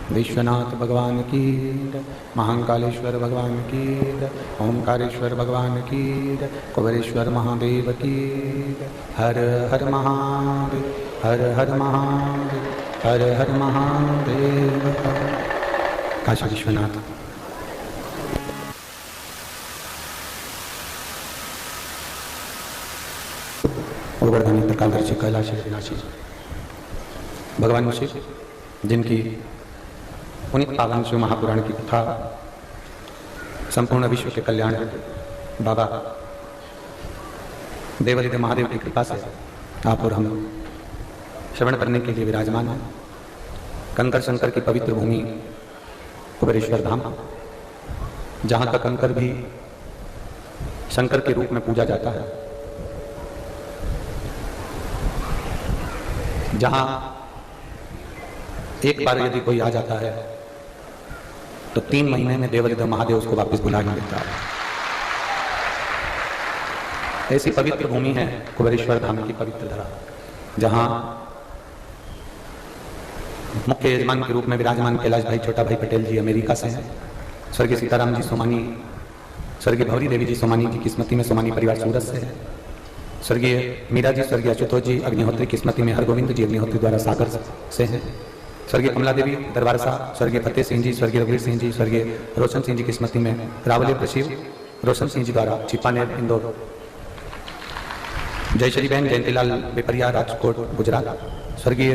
विश्वनाथ भगवान की, महाकालेश्वर भगवान की, ओंकारेश्वर भगवान की, कुबेरेश्वर महादेव की। हर हर महादेव, हर हर महादेव, हर हर महादेव। काशी विश्वनाथ। गोवर्धन प्रकादर्शी कैलाश विनाशी भगवान शिव, जिनकी पुनित पावन शिव महापुराण की कथा संपूर्ण विश्व के कल्याण बाबा देवादिदेव महादेव की कृपा से आप और हम श्रवण करने के लिए विराजमान हैं। कंकर शंकर की पवित्र भूमि कुबेरेश्वर धाम, जहाँ का कंकर भी शंकर के रूप में पूजा जाता है, जहाँ एक बार यदि कोई आ जाता है तो 3 महीने में देवादिदेव महादेव उसको वापस बुला नहीं देता है। ऐसी पवित्र भूमि है कुबेरेश्वर धाम की पवित्र धरा, जहाँ मुख्य यजमान के रूप में विराजमान कैलाश भाई छोटा भाई पटेल जी अमेरिका से हैं। स्वर्गीय सीताराम जी सोमानी, स्वर्गीय भवरी देवी जी सोमानी जी की स्मृति में सोमानी परिवार सूरत से है। स्वर्गीय मीरा जी, स्वर्गीय अच्युतोष जी अग्निहोत्री की स्मृति में हरगोविंद जी अग्निहोत्री द्वारा सागर से हैं। स्वर्गीय कमला देवी दरबार साहब, स्वर्गीय फतेह सिंह जी, स्वर्गीय रघुवीर सिंह जी, स्वर्गीय रोशन सिंह जी की स्मृति में रावले प्रशिव रोशन सिंह जी द्वारा छिपानेर इंदौर। जयश्री बहन जयंतीलाल बेपरिया राजकोट गुजरात। स्वर्गीय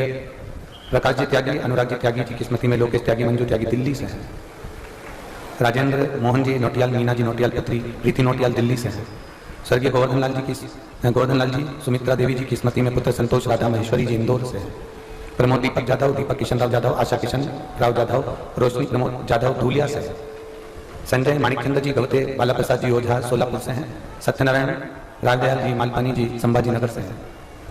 प्रकाश जी त्यागी, अनुराग जी त्यागी जी की स्मृति में लोकेश त्यागी मंजू त्यागी दिल्ली से हैं। राजेंद्र मोहन जी नोटियाल, मीना जी नोटियाल पत्री, प्रीति नोटियाल दिल्ली से हैं। स्वर्गीय गोवर्धन लाल जी सुमित्रा देवी जी की स्मृति में पुत्र संतोष राधा महेश्वरी जी इंदौर से हैं। प्रमोद दीपक जाधव, दीपक किशन राव जाधव, आशा किशन राव जाधव, रोशनी प्रमोद जाधव धूलिया से हैं। संजय माणिकचंद्र जी गवते, बाला प्रसाद जी ओझा सोलापुर से हैं। सत्यनारायण राजदयाल जी मालपानी जी संभाजी नगर से हैं।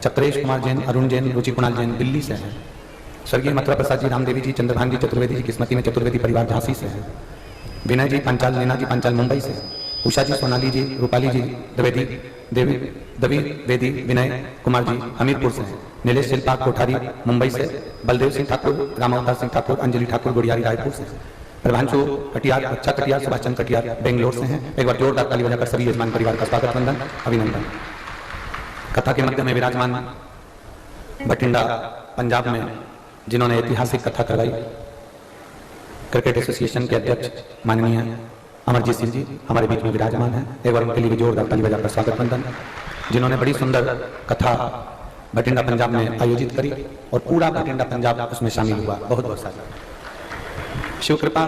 चक्रेश कुमार जैन, अरुण जैन, रुचि कुणाल जैन दिल्ली से हैं। स्वर्गीय मथुरा प्रसाद जी रामदेवी जी चंद्रभान जी चतुर्वेदी जी की स्मृति में चतुर्वेदी परिवार झांसी से हैं। विनय जी पांचाल, नीना जी पांचाल मुंबई से। उषा जी सोनाली जी, रूपाली जी द्विवेदी, दवी वेदी, विनय कुमार जी हमीरपुर से हैं। नीलेश शिल्पा कोठारी मुंबई से। बलदेव सिंह ठाकुर, रामावतार सिंह ठाकुर, अंजलि ठाकुर गुड़ियारी रायपुर से। प्रभांशु कटियार, बच्चा कटियार, सुभाष चंद्र कटियार बेंगलोर से हैं। एक बार जोरदार ताली बजाकर सभी यजमान परिवार का स्वागत, वंदन, अभिनंदन। कथा के मध्य में विराजमान बठिंडा पंजाब में जिन्होंने ऐतिहासिक कथा करवाई, क्रिकेट एसोसिएशन के अध्यक्ष माननीय अमरजीत सिंह जी हमारे बीच में विराजमान हैं। एक बार उनके लिए जोरदार ताली बजाकर स्वागत, वंदन। जिन्होंने बड़ी सुंदर कथा बठिंडा पंजाब में आयोजित करी और पूरा बठिंडा पंजाब उसमें शामिल हुआ। बहुत बहुत सारा शिव कृपा,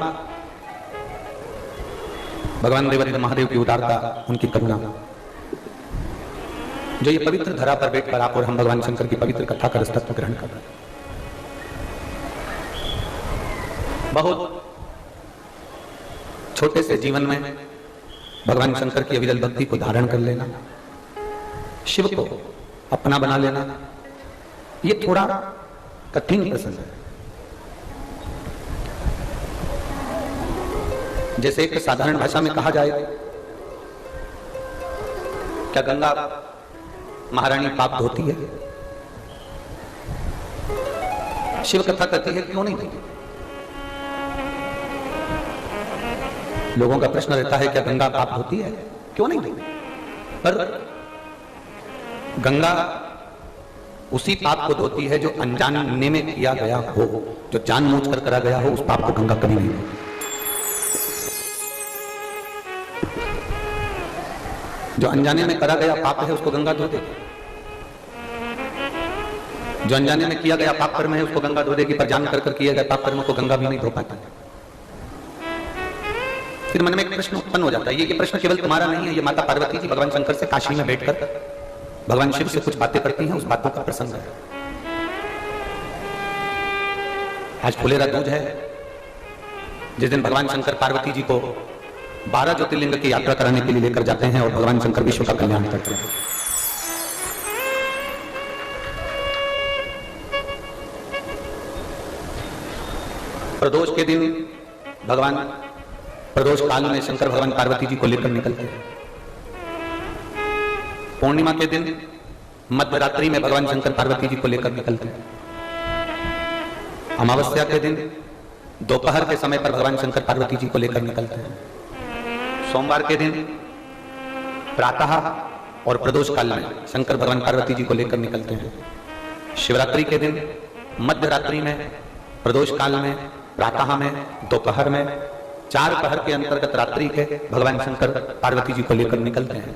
भगवान देवादिदेव महादेव की उदारता, उनकी करुणा, जो ये पवित्र धरा पर बैठकर आप और हम भगवान शंकर की पवित्र कथा का रसतत्व ग्रहण कर रहे हैं। बहुत छोटे से जीवन में भगवान शंकर की अविरल भक्ति को धारण कर लेना, शिव को अपना बना लेना, ये थोड़ा कठिन प्रसंग है। जैसे एक साधारण भाषा में कहा जाए, क्या गंगा महारानी पाप धोती है? शिव कथा कहती है क्यों नहीं धोती? लोगों का प्रश्न रहता है क्या गंगा पाप धोती है? क्यों नहीं धोती? पर गंगा उसी पाप को धोती है जो अनजाने में किया गया हो। जो जानबूझ कर करा गया हो उस पाप को गंगा कभी नहीं धोती। जो अनजाने में करा गया पाप है उसको गंगा धो देती। जो अनजाने में किया गया पाप कर्म है उसको गंगा धो देगी, पर जान कर किए गए पाप कर्मों को गंगा भी नहीं धो पाती। फिर मन में एक प्रश्न उत्पन्न हो जाता है। ये प्रश्न केवल तुम्हारा नहीं है, ये माता पार्वती जी भगवान शंकर से काशी में बैठकर भगवान शिव से कुछ बातें करती हैं, उस बातों का प्रसंग है। आज फुलेरा दूज है, जिस दिन भगवान शंकर पार्वती जी को 12 ज्योतिर्लिंग की यात्रा कराने के लिए लेकर जाते हैं और भगवान शंकर विश्व का कल्याण करते हैं। प्रदोष के दिन भगवान प्रदोष काल में शंकर भगवान पार्वती जी को लेकर निकलते हैं। पूर्णिमा के दिन मध्य रात्रि में भगवान शंकर पार्वती जी को लेकर निकलते हैं। अमावस्या के दिन दोपहर के समय पर भगवान शंकर पार्वती जी को लेकर निकलते हैं। सोमवार के दिन प्रातः और प्रदोष काल में शंकर भगवान पार्वती जी को लेकर निकलते हैं। शिवरात्रि के दिन मध्य रात्रि में, प्रदोष काल में, प्रातः में, दोपहर में, 4 पहर के अंतर्गत रात्रि के भगवान शंकर पार्वती जी को लेकर निकलते हैं।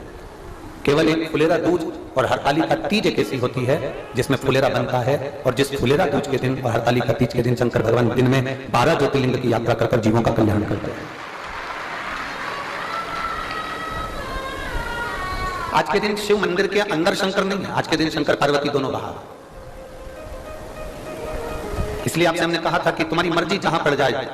केवल एक फुलेरा दूज और हरतालिका तीज एक ऐसी होती है जिसमें फुलेरा बनता है, और जिस फुलेरा दूज के दिन और हरतालिका तीज के दिन शंकर भगवान दिन में 12 ज्योतिर्लिंग की यात्रा कर जीवों का कल्याण करते हैं। आज के दिन शिव मंदिर के अंदर शंकर नहीं है, आज के दिन शंकर पार्वती दोनों बाहर। इसलिए आपसे हमने कहा था कि तुम्हारी मर्जी जहां पड़ जाए।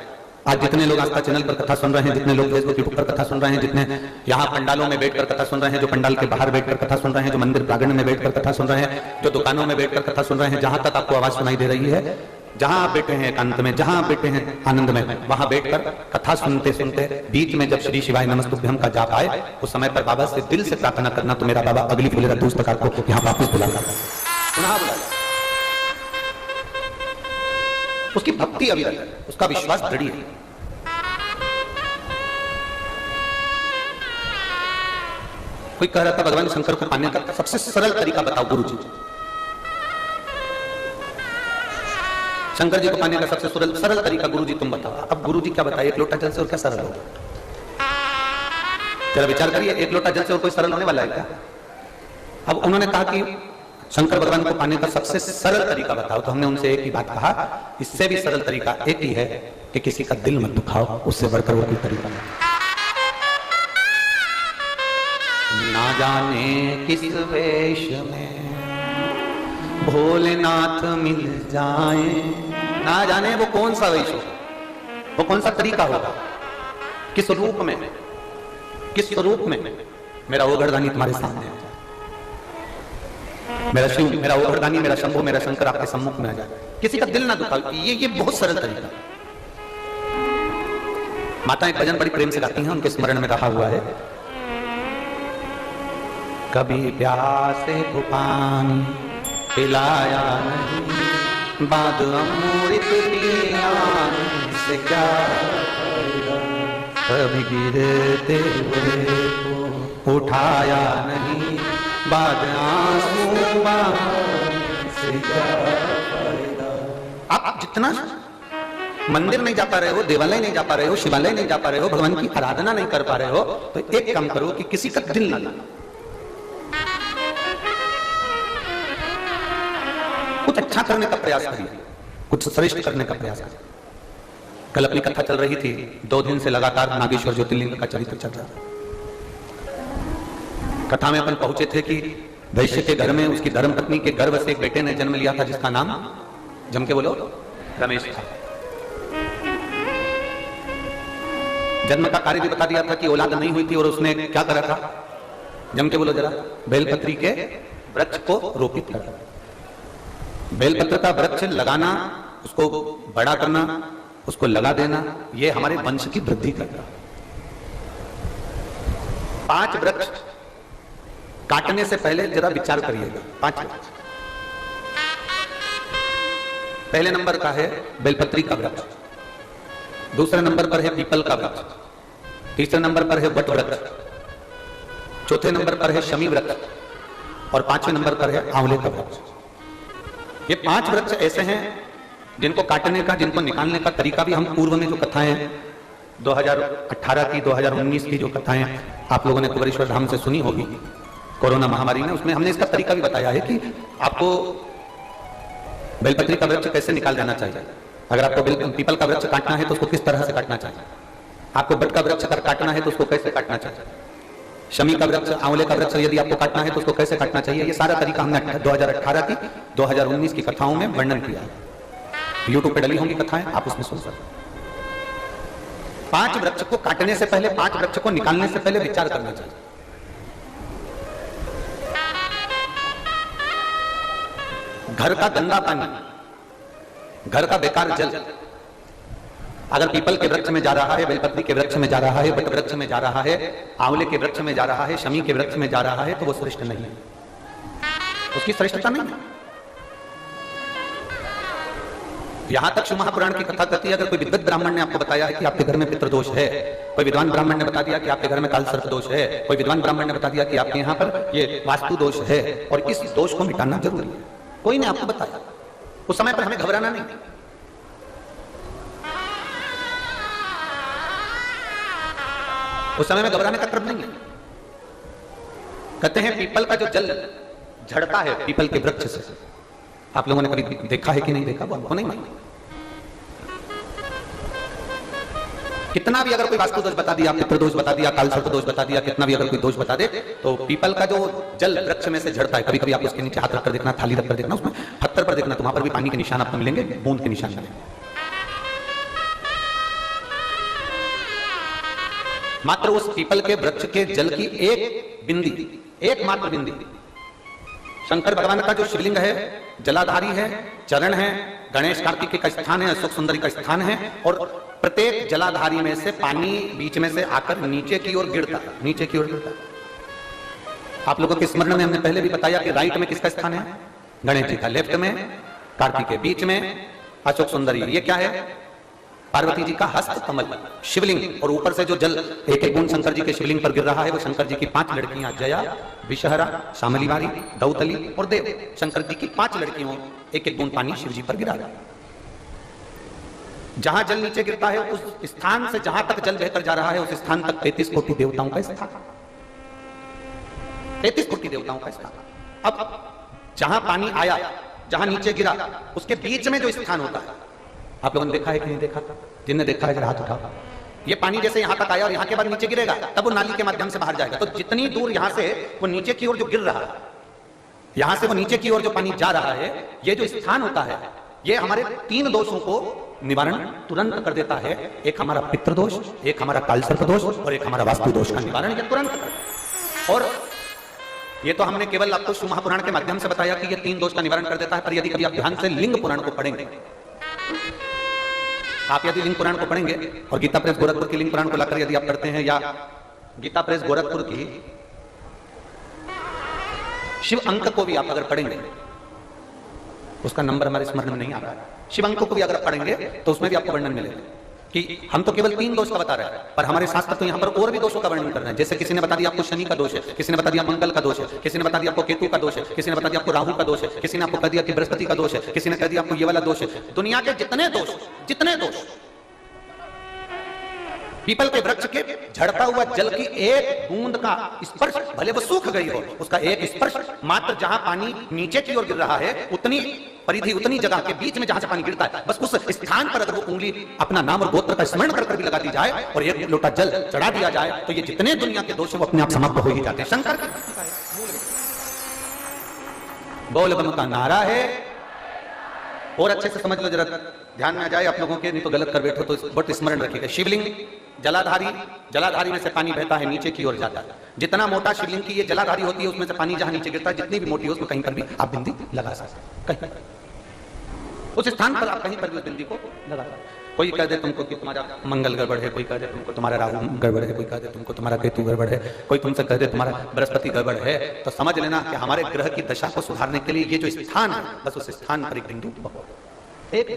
आज जितने लोग आस्था चैनल पर कथा सुन रहे हैं, जितने लोग फेसबुक यूट्यूब पर कथा सुन रहे हैं, जितने यहाँ पंडालों में बैठकर कथा सुन रहे हैं, जो पंडाल के बाहर बैठकर कथा सुन रहे हैं, जो मंदिर प्रांगण में बैठकर कथा सुन रहे हैं, जो दुकानों में बैठकर कथा सुन रहे हैं, जहां तक आपको आवाज सुनाई दे रही है, जहां आप बैठे हैं एकांत में, जहां आप बैठे हैं आनंद में, वहां बैठकर कथा सुनते सुनते बीच में जब श्री शिवाय नमस्तुभ्यम का जाप आए, उस समय पर बाबा से दिल से प्रार्थना करना, तो मेरा बाबा अगली फुलेरा दूज तक आपको यहाँ वापस बुलाता है, पुनः बुलाता। उसकी भक्ति अविरत है, उसका विश्वास दृढ़ है। कोई कह रहा था भगवान शंकर को पाने का सबसे सरल तरीका बताओ गुरुजी। शंकर जी को पाने का सबसे सरल तरीका गुरुजी तुम बताओ। अब गुरुजी क्या बताइए, एक लोटा जल से और क्या सरल होगा? जरा विचार करिए, एक लोटा जल से और कोई सरल होने वाला है क्या? अब उन्होंने कहा कि शंकर भगवान को पाने का सबसे सरल तरीका बताओ, तो हमने उनसे एक ही बात कहा, इससे भी सरल तरीका एक ही है कि किसी का दिल मत दुखाओ, उससे बढ़कर वो कोई तरीका नहीं। ना जाने किस वेश में भोलेनाथ मिल जाए, ना जाने वो कौन सा वेश हो, वो कौन सा तरीका होगा, किस रूप में, किस स्वरूप में मेरा ओघड़दानी तुम्हारे सामने आ जाए, मेरा शिव, मेरा ओघड़दानी, मेरा शंभु, मेरा शंकर आपके सम्मुख में आ जाए, किसी का दिल ना दुखाओ। ये बहुत सरल तरीका। माता एक भजन बड़ी प्रेम से गाती हैं, उनके स्मरण में रहा हुआ है, कभी प्यासे को पानी पिलाया नहीं, बाद अमृत पिया से क्या, कभी गिरते हुए को उठाया नहीं, बाद आंसू से क्या। आप जितना मंदिर नहीं जा पा रहे हो, देवालय नहीं जा पा रहे हो, शिवालय नहीं जा पा रहे हो, भगवान की आराधना नहीं कर पा रहे हो, तो एक काम करो कि किसी का दिल ना लाना, कुछ अच्छा करने का प्रयास करिए, कुछ श्रेष्ठ करने का प्रयास करिए। कल अपनी कथा चल रही थी, 2 दिन से लगातार नागेश्वर ज्योतिर्लिंग का चरित्र चल रहा था। कथा में अपन पहुंचे थे कि वैश्य के घर में उसकी धर्मपत्नी के गर्भ से एक बेटे ने जन्म लिया था, जिसका नाम जम के बोलो रमेश था। जन्म का कार्य भी बता दिया था कि औलाद नहीं हुई थी, और उसने क्या करा था, जम के बोलो जरा, बेलपत्री के वृक्ष को रोपित करा। बेलपत्र का वृक्ष लगाना, उसको बड़ा करना, उसको लगा देना, यह हमारे वंश की वृद्धि करता। 5 वृक्ष काटने से पहले जरा विचार करिएगा। 5 वृक्ष, पहले नंबर का है बेलपत्री का वृक्ष, दूसरे नंबर पर है पीपल का वृक्ष, तीसरे नंबर पर है वट वृक्ष, चौथे नंबर पर है शमी वृक्ष, और 5वें नंबर पर है आंवले का वृक्ष। ये 5 वृक्ष ऐसे हैं जिनको काटने का, जिनको निकालने का तरीका भी हम पूर्व में जो कथाएं 2018 की, 2019 की जो कथाएं आप लोगों ने कुबेरेश्वर धाम से सुनी होगी कोरोना महामारी में, उसमें हमने इसका तरीका भी बताया है कि आपको बेलपत्री का वृक्ष कैसे निकाल देना चाहिए? अगर आपको पीपल का वृक्ष काटना है तो उसको किस तरह से काटना चाहिए? आपको बट का वृक्ष अगर काटना है तो उसको कैसे काटना चाहिए? शमी का वृक्ष, आंवले का वृक्ष यदि आपको काटना है तो उसको कैसे काटना चाहिए? ये सारा तरीका हमने 2018 की 2019 की कथाओं में वर्णन किया है। यूट्यूब पे डली होंगी कथाएं, आप उसमें सुन सकते। 5 वृक्ष को काटने से पहले, 5 वृक्ष को निकालने से पहले विचार करना चाहिए। घर का गंदा पानी, घर का बेकार जल अगर पीपल के वृक्ष में जा रहा है, बेलपत्री के वृक्ष में जा रहा है, बट वृक्ष में जा रहा है, आंवले के वृक्ष में जा रहा है, शमी के वृक्ष में जा रहा है, तो वो श्रेष्ठ नहीं है, उसकी श्रेष्ठता नहीं है। यहां तक शिव महापुराण की कथा कहती है, अगर कोई विद्वत ब्राह्मण ने आपको बताया है कि आपके घर में पितृदोष है, कोई विद्वान ब्राह्मण ने बता दिया कि आपके घर में काल सर्प दोष है, कोई विद्वान ब्राह्मण ने बता दिया कि आपके यहाँ पर ये वास्तु दोष है और इस दोष को मिटाना जरूरी है, कोई ने आपको बताया, उस समय पर हमें घबराना नहीं। उस समय में घबराने का क्रम नहीं है। कहते हैं पीपल का जो जल झड़ता है पीपल के वृक्ष से, आप लोगों ने कभी देखा है कि नहीं देखा? वो आपको नहीं मालूम। कितना भी अगर कोई वास्तु दोष बता दिया, पितृदोष बता दिया, काल सर्प दोष बता दिया, कितना भी अगर कोई दोष बता दे, तो पीपल का जो जल वृक्ष में से झड़ता है, कभी कभी आप उसके नीचे हाथ रखकर देखना, थाली रखकर देखना, उसमें पत्थर पर देखना, तो वहां पर भी पानी के निशान आपको मिलेंगे, बूंद के निशान मिलेंगे। मात्र उस पीपल के वृक्ष के जल की एक बिंदी, एकमात्र बिंदी, शंकर भगवान का जो शिवलिंग है जलाधारी है, चरण है, गणेश कार्तिकेय का स्थान है, अशोक सुंदरी का स्थान है, और प्रत्येक जलाधारी में से पानी बीच में से आकर नीचे की ओर गिरता, नीचे की ओर गिरता। आप लोगों के स्मरण में हमने पहले भी बताया कि राइट में किसका स्थान है? गणेश जी का, लेफ्ट में कार्तिकेय, बीच में अशोक सुंदरी। ये क्या है? पार्वती जी का हस्त कमल शिवलिंग, और ऊपर से जो जल एक एक बूंद शंकर जी के शिवलिंग पर गिर रहा है वो शंकर जी की 5 लड़कियां, जया, विषहरा, शामलीवारी, दौतली और देव, शंकर जी की 5 लड़कियों एक एक बूंद पानी शिव जी पर गिरा रहा है। जहां जल नीचे गिरता है उस स्थान से जहां तक जल बहकर जा रहा है उस स्थान तक 33 कोटि देवताओं का स्थान, 33 कोटि देवताओं का स्थान। अब जहां पानी आया, जहां नीचे गिरा, उसके बीच में जो स्थान होता है, आप लोगों ने देखा है कि नहीं देखा? जिनने देखा है जरा हाथ उठाओ। ये पानी जैसे यहां तक आया और यहां के बाद नीचे गिरेगा, तब वो नाली के माध्यम से बाहर जाएगा, तो जितनी दूर यहां से वो नीचे की ओर जो गिर रहा है, यहां से वो नीचे की ओर जो पानी जा रहा है, ये जो स्थान होता है, ये हमारे 3 दोषों को निवारण तुरंत कर देता है। एक हमारा पितृदोष, एक हमारा काल सर्प दोष और एक हमारा वास्तु दोष का निवारण ये तुरंत कर। और ये तो हमने केवल आपको शिव महापुराण के माध्यम से बताया कि ये 3 दोष का निवारण कर देता है, पर यदि कभी आप ध्यान से लिंग पुराण को पढ़ेंगे, आप यदि लिंग पुराण को पढ़ेंगे और गीता प्रेस गोरखपुर की लिंग पुराण को लाकर यदि आप पढ़ते हैं, या गीता प्रेस गोरखपुर की शिव अंक को भी आप अगर पढ़ेंगे, उसका नंबर हमारे स्मरण में नहीं आ रहा है, शिव अंक को भी अगर पढ़ेंगे तो उसमें भी आपको वर्णन मिलेगा कि हम तो केवल 3 दोष का बता रहे हैं, पर हमारे शास्त्र तो यहाँ पर और भी दोषों का वर्णन कर रहे हैं। जैसे किसी ने बता दिया आपको शनि का दोष है, किसी ने बता दिया मंगल का दोष है, किसी ने बता दिया आपको केतु का दोष है, किसी ने बता दिया आपको राहु का दोष है, किसी ने आपको कह दिया कि बृहस्पति का दोष है, किसी ने कह दिया आपको ये वाला दोष है। दुनिया के जितने दोष पीपल के वृक्ष के झड़ता हुआ जल की एक बूंद का स्पर्श, भले वो सूख गई हो, उसका एक स्पर्श मात्र जहां पानी नीचे की ओर गिर रहा है, उतनी परिधि, उतनी जगह के बीच में जहां से पानी गिरता है, बस उस स्थान पर अगर वो उंगली अपना नाम और गोत्र का स्मरण कर भी लगा दी जाए और एक लोटा जल चढ़ा दिया जाए, तो ये जितने दुनिया के दोष वो अपने आप समाप्त हो ही जाते हैं। शंकर बोल बम का नारा है, और अच्छे से समझ लो, जरा ध्यान में आ जाए आप लोगों के, नहीं तो गलत कर बैठो, तो बट स्मरण रखिएगा। शिवलिंग जलाधारी में से पानी बहता है, नीचे की ओर जाता है। जितना मोटा शिवलिंग की ये जलाधारी होती है, उसमें से पानी जहां नीचे गिरता है, जितनी भी मोटी हो उसमें कहीं पर भी आप बिंदी लगा सकते हैं, कहीं उस स्थान पर आप कहीं पर भी उस बिंदी को लगा सकते हैं। कोई कह दे तुमको कि तुम्हारा मंगल गड़बड़ है, कोई कह दे तुमको तुम्हारा राहु गड़बड़ है, कोई कह दे तुमको तुम्हारा केतु गड़बड़ है, कोई तुमसे कह दे तुम्हारा बृहस्पति गड़बड़ है, तो समझ लेना कि हमारे ग्रह की दशा को सुधारने के लिए ये जो स्थान है, बस उस स्थान पर एक बिंदु, एक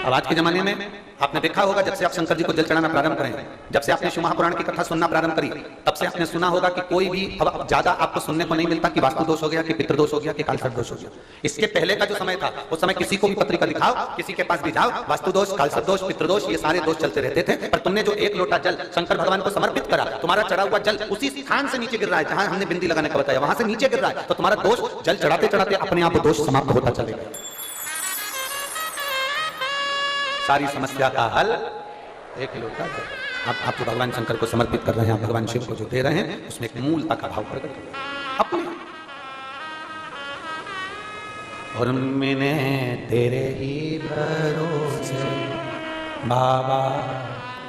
अब आज के जमाने में आपने देखा होगा, जब से आप शंकर जी को जल चढ़ाना प्रारंभ करें, जब से आपने शिव महापुराण की कथा सुनना प्रारंभ करी, तब से आपने सुना होगा कि कोई भी अब ज्यादा आपको सुनने को नहीं मिलता कि वास्तु दोष हो गया, कि पितृदोष हो गया, कि कालसर्प दोष हो गया। इसके पहले का जो समय था, उस समय किसी को भी पत्रिका दिखाओ, किसी के पास भी जाओ, वास्तु दोष, कालसर्प दोष, पितृदोष, ये सारे दोष चलते रहते थे। पर तुमने जो एक लोटा जल शंकर भगवान को समर्पित करा, तुम्हारा चढ़ा हुआ जल उसी स्थान से नीचे गिर रहा है जहां हमने बिंदी लगाने का बताया, वहां से नीचे गिर रहा है, तो तुम्हारा दोष जल चढ़ाते चढ़ाते अपने आप दोष समाप्त होता चलेगा। सारी समस्या का हल एक लोटा जल। आप जो भगवान शंकर को समर्पित कर रहे हैं, आप भगवान शिव को जो दे रहे हैं, उसमें एक मूलता का भाव प्रकट हो अपने। और मैंने तेरे ही भरोसे बाबा,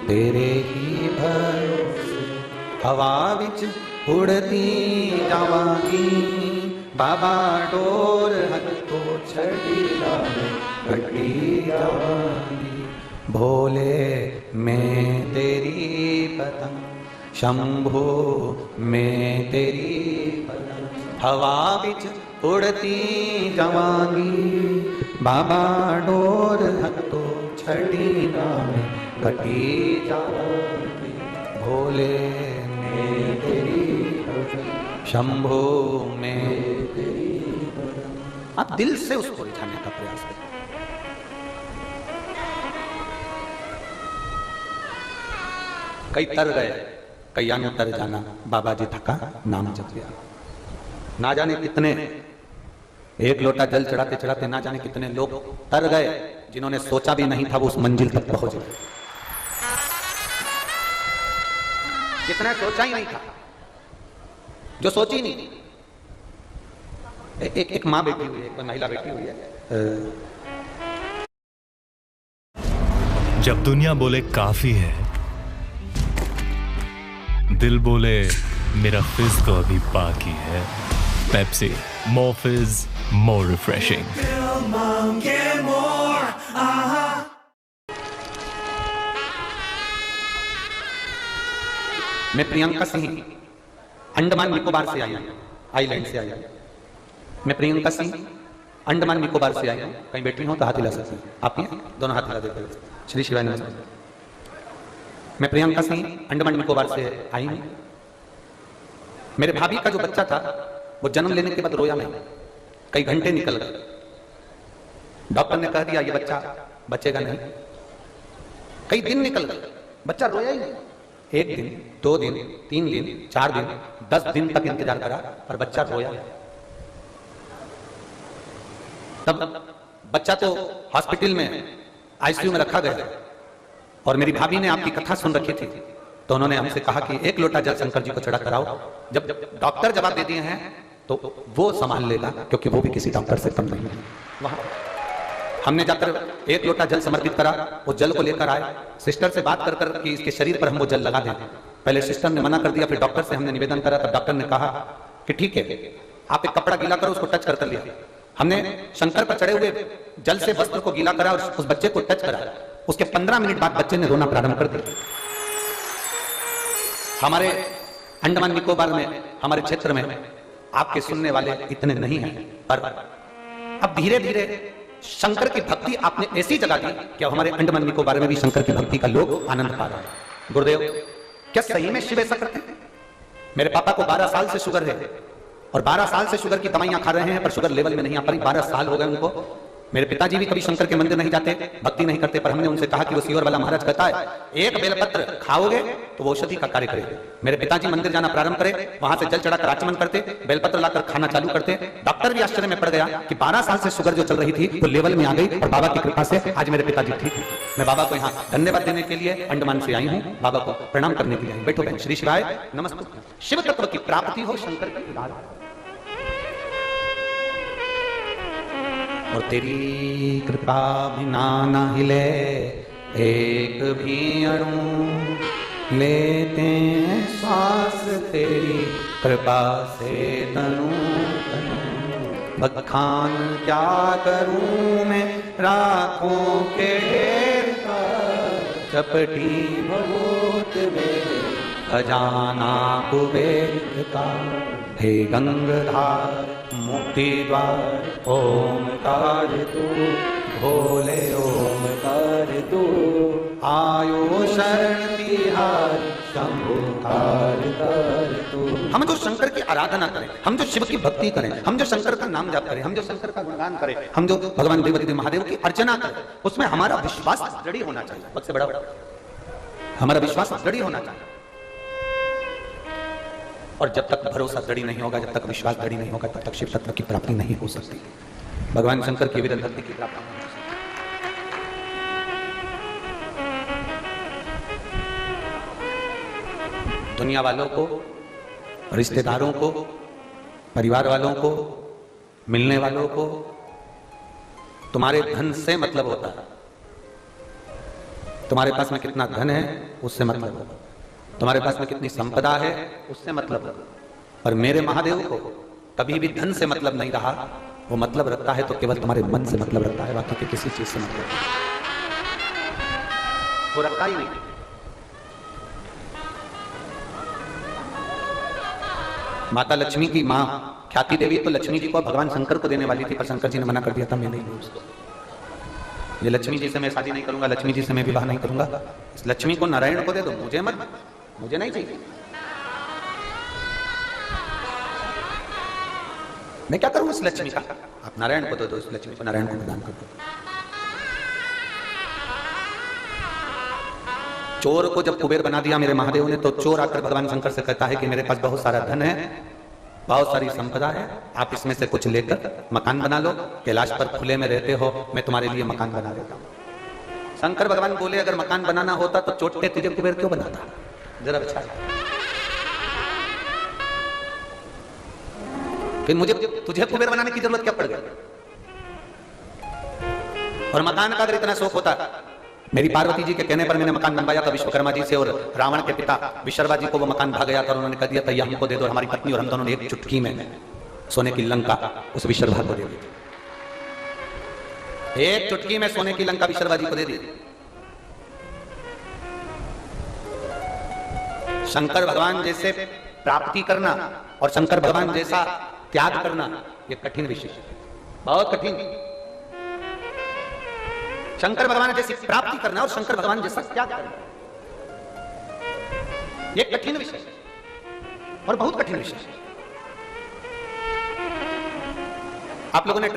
तेरे ही भरोसे हवा विच उड़ती जावांगी बाबा, डोर हथ तो छड़ी घटी जावांगी। भोले मैं तेरी पतंग, शंभो मैं तेरी पतंग, हवा बिच उड़ती जावांगी बाबा, डोर हथो छड़ी घटी जावांगी। भोले मैं तेरी पतंग, शंभो मैं तेरी पतंग। आप दिल से उसको रिझाने का प्रयास करें। कई तर गए, कई तर जाना, बाबा जी थका नाम जप गया। ना जाने कितने एक लोटा जल चढ़ाते चढ़ाते ना जाने कितने लोग तर गए, जिन्होंने सोचा भी नहीं था वो उस मंजिल तक पहुंच गए। कितने सोचा ही नहीं था, जो सोची नहीं। एक माँ बैठी हुई है, एक महिला बैठी हुई है। जब दुनिया बोले काफी है, दिल बोले मेरा फिज तो अभी बाकी है। पेप्सी, मोर फिज, मोर रिफ्रेशिंग। मैं प्रियंका सिंह अंडमान निकोबार से आई हूँ, आइलैंड से आई हूँ। मैं प्रियंका सिंह अंडमान निकोबार से आई हूँ। कहीं बैठी हो तो हाथ हिला सकते हैं, आप ही दोनों हाथ हिला देते। श्री शिवाय नमस्कार। मैं प्रियंका सिंह अंडमान निकोबार से आई हूँ। मेरे भाभी का जो बच्चा था वो जन्म लेने के बाद रोया नहीं, कई घंटे निकल गए। डॉक्टर ने कह दिया ये बच्चा बचेगा नहीं। कई दिन निकल गए, बच्चा रोया ही नहीं। 1 दिन, 2 दिन, 3 दिन, 4 दिन, 10 दिन तक इंतजार करा पर बच्चा रोया। तब बच्चा तो हॉस्पिटल में आईसीयू में रखा गया और मेरी भाभी ने आपकी कथा सुन रखी थी, तो उन्होंने हमसे कहा कि 1 लोटा जल शंकर जी को चढ़ा कराओ। जब डॉक्टर जवाब दे दिए हैं तो वो संभाल लेगा, क्योंकि वो भी किसी डॉक्टर से कम नहीं है। वहां हमने जाकर 1 लोटा जल समर्पित करा, वो जल को लेकर आए। सिस्टर से बात कर कर कि इसके शरीर पर हम वो जल लगा दें। पहले सिस्टर ने मना कर दिया, फिर डॉक्टर से हमने निवेदन करा, तब डॉक्टर ने कहा कि ठीक है, आप एक कपड़ा गीला करो, उसको टच कर लिया। हमने शंकर पर चढ़े हुए जल से वस्त्र को गीला करा और उस बच्चे को टच करा। उसके 15 मिनट बाद बच्चे ने रोना प्रारंभ कर दिया। हमारे अंडमान निकोबार में, हमारे क्षेत्र में आपके सुनने वाले इतने नहीं हैं, पर अब धीरे धीरे शंकर की भक्ति आपने ऐसी जगह दी कि अब हमारे अंडमान निकोबार में भी शंकर की भक्ति का लोग आनंद पा रहे हैं। गुरुदेव, क्या सही में शिव ऐसा करते हैं? मेरे पापा को 12 साल से शुगर है और 12 साल से शुगर की दवाइयां खा रहे हैं, पर शुगर लेवल में नहीं आ पाई। 12 साल हो गए उनको। मेरे पिताजी भी कभी शंकर के मंदिर नहीं जाते, भक्ति नहीं करते, पर हमने उनसे कहा कि वो सीवर वाला महाराज कहता है 1 बेलपत्र खाओगे तो वो औषधि का कार्य करेगा। मेरे पिताजी मंदिर जाना प्रारंभ करे, वहां से जल चढ़ाकर आचमन करते, बेलपत्र लाकर खाना चालू करते। डॉक्टर भी आश्चर्य में पड़ गया कि 12 साल से शुगर जो चल रही थी वो लेवल में आ गई और बाबा की कृपा से आज मेरे पिताजी ठीक है। मैं बाबा को यहाँ धन्यवाद देने के लिए अंडमान से आई हूँ, बाबा को प्रणाम करने के लिए। बैठो बहन। श्री शिवाय नमस्ते। शिव तत्व की प्राप्ति हो, शंकर की उदार और तेरी कृपा बिना न हिले एक भी अणु, लेते हैं श्वास तेरी कृपा से तनु तनु। बखान क्या करूं मैं राखों के ढेर का, चपटी बहुत मेरे खजाना कुबेर का। हे गंगाधार मुक्ति द्वार ओमकार तू, भोले ओमकार दो आयो शरण तिहार शंभु कार कार तो। हम जो शंकर की आराधना करें, हम जो शिव की भक्ति करें, हम जो शंकर का नाम जाप करें, हम जो शंकर का गुणगान करें, हम जो भगवान देवादिदेव महादेव की अर्चना करें, उसमें हमारा विश्वास दृढ़ होना चाहिए। सबसे बड़ा हमारा विश्वास दृढ़ होना चाहिए। और जब तक भरोसा दृढ़ नहीं होगा, जब तक विश्वास दृढ़ नहीं होगा, तब तक शिव तत्व की प्राप्ति नहीं हो सकती। भगवान शंकर की वीर भक्ति की प्राप्ति नहीं हो सकती। दुनिया वालों को, रिश्तेदारों को, परिवार वालों को, मिलने वालों को तुम्हारे धन से मतलब होता है। तुम्हारे पास में कितना धन है उससे मतलब होगा, तुम्हारे पास में कितनी संपदा है उससे मतलब होगा। पर मेरे महादेव को कभी भी धन से मतलब नहीं रहा। वो मतलब रखता है तो केवल तुम्हारे मन से मतलब रखता है, बाकी के किसी चीज से मतलब नहीं। वो रखता ही नहीं। माता लक्ष्मी की मां ख्याति देवी तो लक्ष्मी जी को भगवान शंकर को देने वाली थी, पर शंकर जी ने मना कर दिया था, मैं नहीं लूं उसको। ये लक्ष्मी जी से मैं शादी नहीं करूंगा, लक्ष्मी जी से मैं विवाह नहीं करूंगा। इस लक्ष्मी को नारायण को दे दो, मुझे मत, मुझे नहीं चाहिए। मैं क्या करूं इस लक्ष्मी का? आप नारायण को दे दो, इस लक्ष्मी को नारायण को प्रदान कर दो। चोर को जब कुबेर बना दिया मेरे महादेव ने, तो चोर आकर भगवान शंकर से कहता है कि मेरे पास बहुत सारा धन है, बहुत सारी संपदा है, आप इसमें से कुछ लेकर मकान बना लो। कैलाश पर खुले में रहते हो, मैं तुम्हारे लिए मकान बना देता हूं। शंकर भगवान बोले अगर मकान बनाना होता तो चोट पे तुझे कुबेर क्यों बनाता? जरा अच्छा, फिर मुझे तुझे कुबेर बनाने की जरूरत क्या पड़ गई? और मकान का अगर इतना शौक होता, मेरी पार्वती जी के कहने पर मैंने मकान बनवाया था विश्वकर्मा जी से, और रावण के पिता विशर्वा जी को वो मकान भाग गया था और उन्होंने कह दिया था ये हमको दे दो। हमारी पत्नी और हम दोनों ने एक चुटकी में सोने की लंका उस विशर्वा को दे दी। एक चुटकी में सोने की लंका विशर्वा जी को दे दी। शंकर भगवान जैसे प्राप्ति करना और शंकर भगवान जैसा त्याग करना, ये कठिन विषय है, बहुत कठिन। शंकर भगवान जैसी प्राप्ति करना और शंकर भगवान जैसा त्याग करना, ये कठिन विषय है और बहुत कठिन विषय है। आप लोगों ने